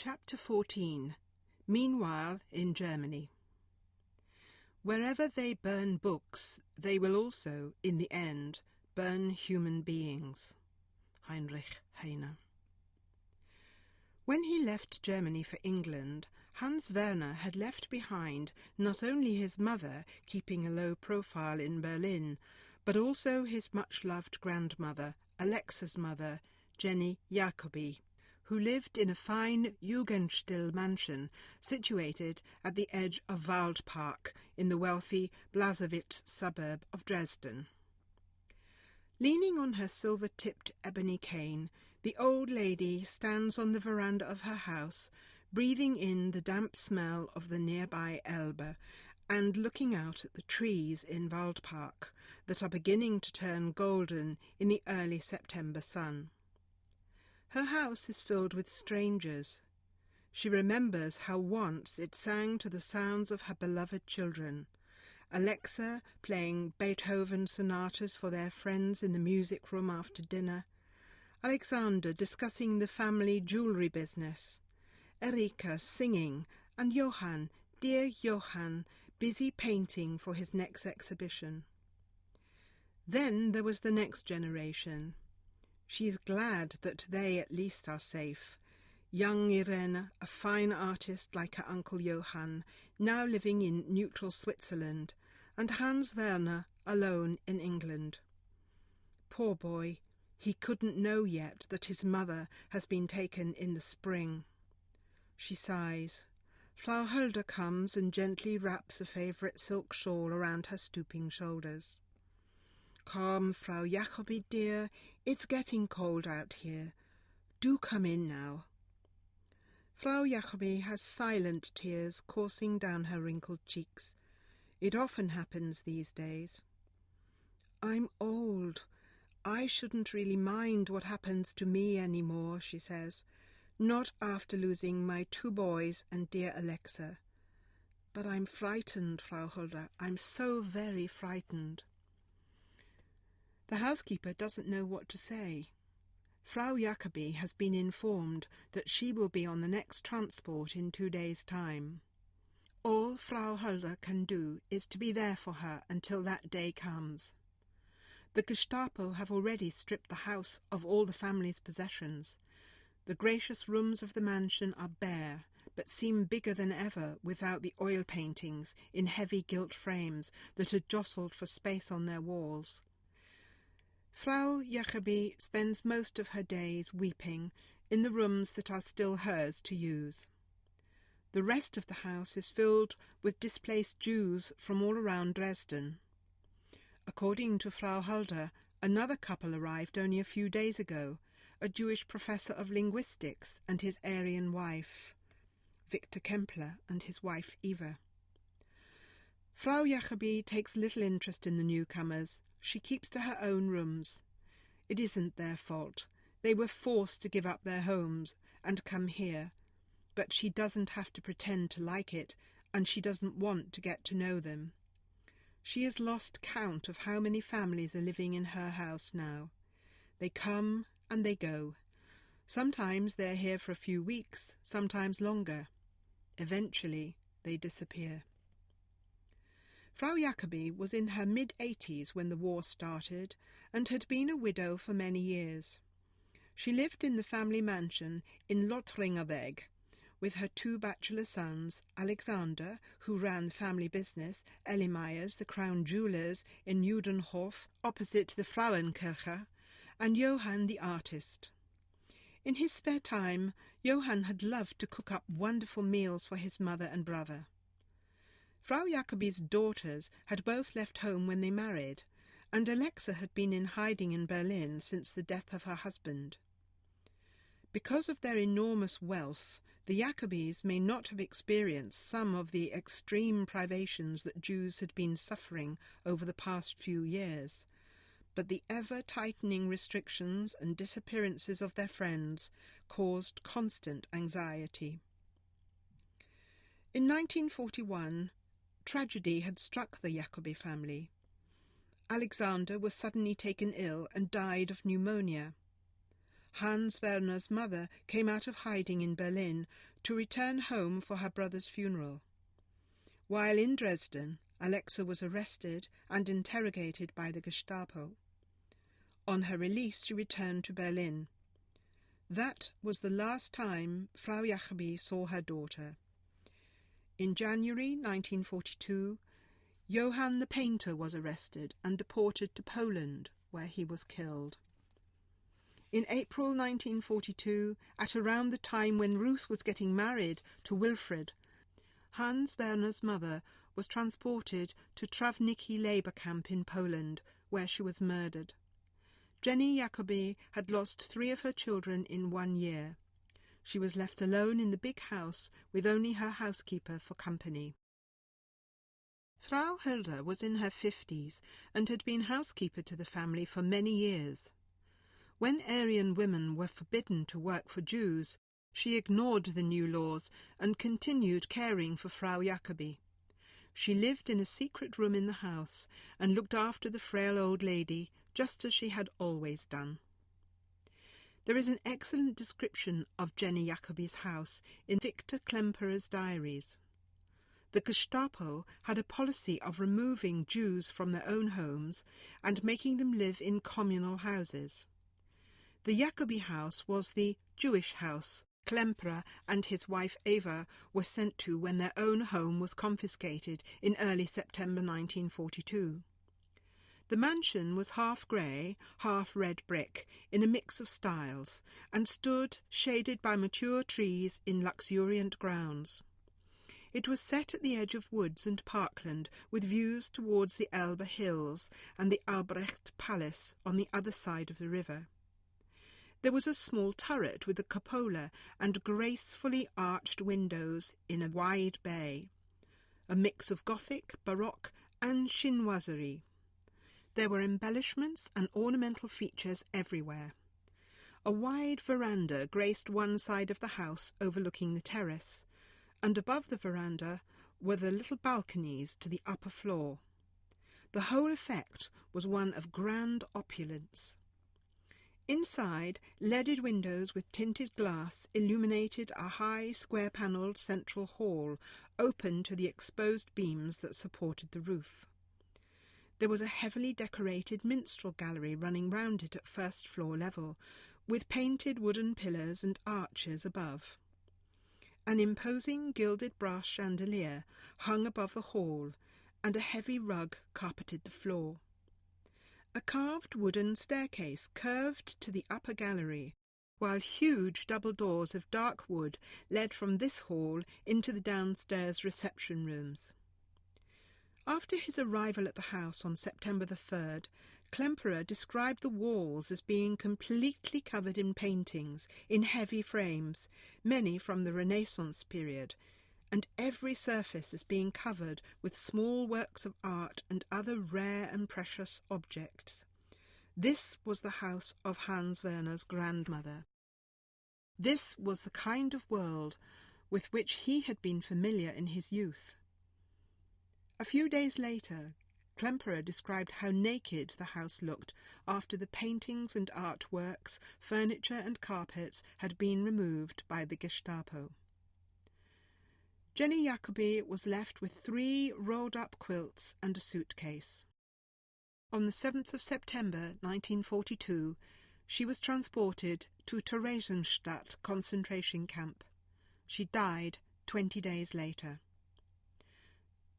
Chapter 14. Meanwhile in Germany. Wherever they burn books, they will also, in the end, burn human beings. Heinrich Heine. When he left Germany for England, Hans Werner had left behind not only his mother, keeping a low profile in Berlin, but also his much-loved grandmother, Alexa's mother, Jenny Jacobi, who lived in a fine Jugendstil mansion situated at the edge of Waldpark in the wealthy Blasewitz suburb of Dresden. Leaning on her silver-tipped ebony cane, the old lady stands on the veranda of her house, breathing in the damp smell of the nearby Elbe and looking out at the trees in Waldpark that are beginning to turn golden in the early September sun. Her house is filled with strangers. She remembers how once it sang to the sounds of her beloved children, Alexa playing Beethoven sonatas for their friends in the music room after dinner, Alexander discussing the family jewellery business, Erika singing, and Johann, dear Johann, busy painting for his next exhibition. Then there was the next generation. She is glad that they at least are safe. Young Irene, a fine artist like her uncle Johann, now living in neutral Switzerland, and Hans Werner alone in England. Poor boy, he couldn't know yet that his mother has been taken in the spring. She sighs. Frau Hulda comes and gently wraps a favourite silk shawl around her stooping shoulders. Come, Frau Jacobi, dear, it's getting cold out here. Do come in now. Frau Jacobi has silent tears coursing down her wrinkled cheeks. It often happens these days. I'm old. I shouldn't really mind what happens to me any more, she says, not after losing my 2 boys and dear Alexa. But I'm frightened, Frau Hulda. I'm so very frightened. The housekeeper doesn't know what to say. Frau Jacobi has been informed that she will be on the next transport in 2 days' time. All Frau Hulda can do is to be there for her until that day comes. The Gestapo have already stripped the house of all the family's possessions. The gracious rooms of the mansion are bare, but seem bigger than ever without the oil paintings in heavy gilt frames that had jostled for space on their walls. Frau Jacobi spends most of her days weeping in the rooms that are still hers to use. The rest of the house is filled with displaced Jews from all around Dresden. According to Frau Hulda, another couple arrived only a few days ago, a Jewish professor of linguistics and his Aryan wife, Victor Kempler, and his wife Eva. Frau Jacobi takes little interest in the newcomers. She keeps to her own rooms. It isn't their fault. They were forced to give up their homes and come here. But she doesn't have to pretend to like it, and she doesn't want to get to know them. She has lost count of how many families are living in her house now. They come and they go. Sometimes they're here for a few weeks, sometimes longer. Eventually, they disappear. Frau Jacobi was in her mid-80s when the war started and had been a widow for many years. She lived in the family mansion in Lothringerweg with her 2 bachelor sons, Alexander, who ran the family business, Ellimeyers, the Crown Jewellers in Judenhof, opposite the Frauenkirche, and Johann the artist. In his spare time, Johann had loved to cook up wonderful meals for his mother and brother. Frau Jacobi's daughters had both left home when they married, and Alexa had been in hiding in Berlin since the death of her husband. Because of their enormous wealth, the Jacobis may not have experienced some of the extreme privations that Jews had been suffering over the past few years, but the ever-tightening restrictions and disappearances of their friends caused constant anxiety. In 1941, tragedy had struck the Jacobi family. Alexander was suddenly taken ill and died of pneumonia. Hans Werner's mother came out of hiding in Berlin to return home for her brother's funeral. While in Dresden, Alexa was arrested and interrogated by the Gestapo. On her release, she returned to Berlin. That was the last time Frau Jacobi saw her daughter. In January 1942, Johann the painter was arrested and deported to Poland, where he was killed. In April 1942, at around the time when Ruth was getting married to Wilfried, Hans Werner's mother was transported to Travnicki labour camp in Poland, where she was murdered. Jenny Jacobi had lost 3 of her children in 1 year. She was left alone in the big house with only her housekeeper for company. Frau Hilda was in her 50s and had been housekeeper to the family for many years. When Aryan women were forbidden to work for Jews, she ignored the new laws and continued caring for Frau Jacobi. She lived in a secret room in the house and looked after the frail old lady, just as she had always done. There is an excellent description of Jenny Jacobi's house in Victor Klemperer's diaries. The Gestapo had a policy of removing Jews from their own homes and making them live in communal houses. The Jacobi house was the Jewish house Klemperer and his wife Eva were sent to when their own home was confiscated in early September 1942. The mansion was half grey, half red brick, in a mix of styles, and stood shaded by mature trees in luxuriant grounds. It was set at the edge of woods and parkland, with views towards the Elbe hills and the Albrecht Palace on the other side of the river. There was a small turret with a cupola and gracefully arched windows in a wide bay, a mix of Gothic, Baroque and chinoiserie. There were embellishments and ornamental features everywhere. A wide veranda graced one side of the house overlooking the terrace, and above the veranda were the little balconies to the upper floor. The whole effect was one of grand opulence. Inside, leaded windows with tinted glass illuminated a high, square-panelled central hall open to the exposed beams that supported the roof. There was a heavily decorated minstrel gallery running round it at first-floor level, with painted wooden pillars and arches above. An imposing gilded brass chandelier hung above the hall, and a heavy rug carpeted the floor. A carved wooden staircase curved to the upper gallery, while huge double doors of dark wood led from this hall into the downstairs reception rooms. After his arrival at the house on September the 3rd, Klemperer described the walls as being completely covered in paintings in heavy frames, many from the Renaissance period, and every surface as being covered with small works of art and other rare and precious objects. This was the house of Hans Werner's grandmother. This was the kind of world with which he had been familiar in his youth. A few days later, Klemperer described how naked the house looked after the paintings and artworks, furniture and carpets had been removed by the Gestapo. Jenny Jacobi was left with 3 rolled-up quilts and a suitcase. On the 7th of September 1942, she was transported to Theresienstadt concentration camp. She died 20 days later.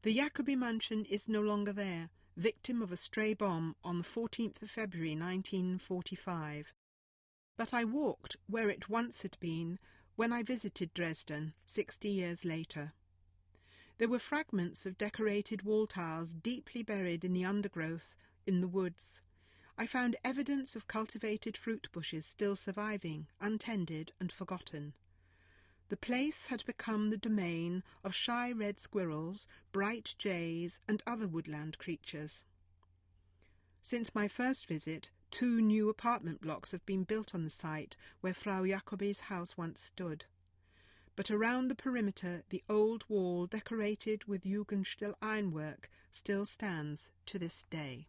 The Jacobi mansion is no longer there, victim of a stray bomb on the 14th of February 1945. But I walked where it once had been when I visited Dresden 60 years later. There were fragments of decorated wall tiles deeply buried in the undergrowth in the woods. I found evidence of cultivated fruit bushes still surviving, untended and forgotten. The place had become the domain of shy red squirrels, bright jays, and other woodland creatures. Since my first visit, 2 new apartment blocks have been built on the site where Frau Jacobi's house once stood. But around the perimeter, the old wall decorated with Jugendstil ironwork still stands to this day.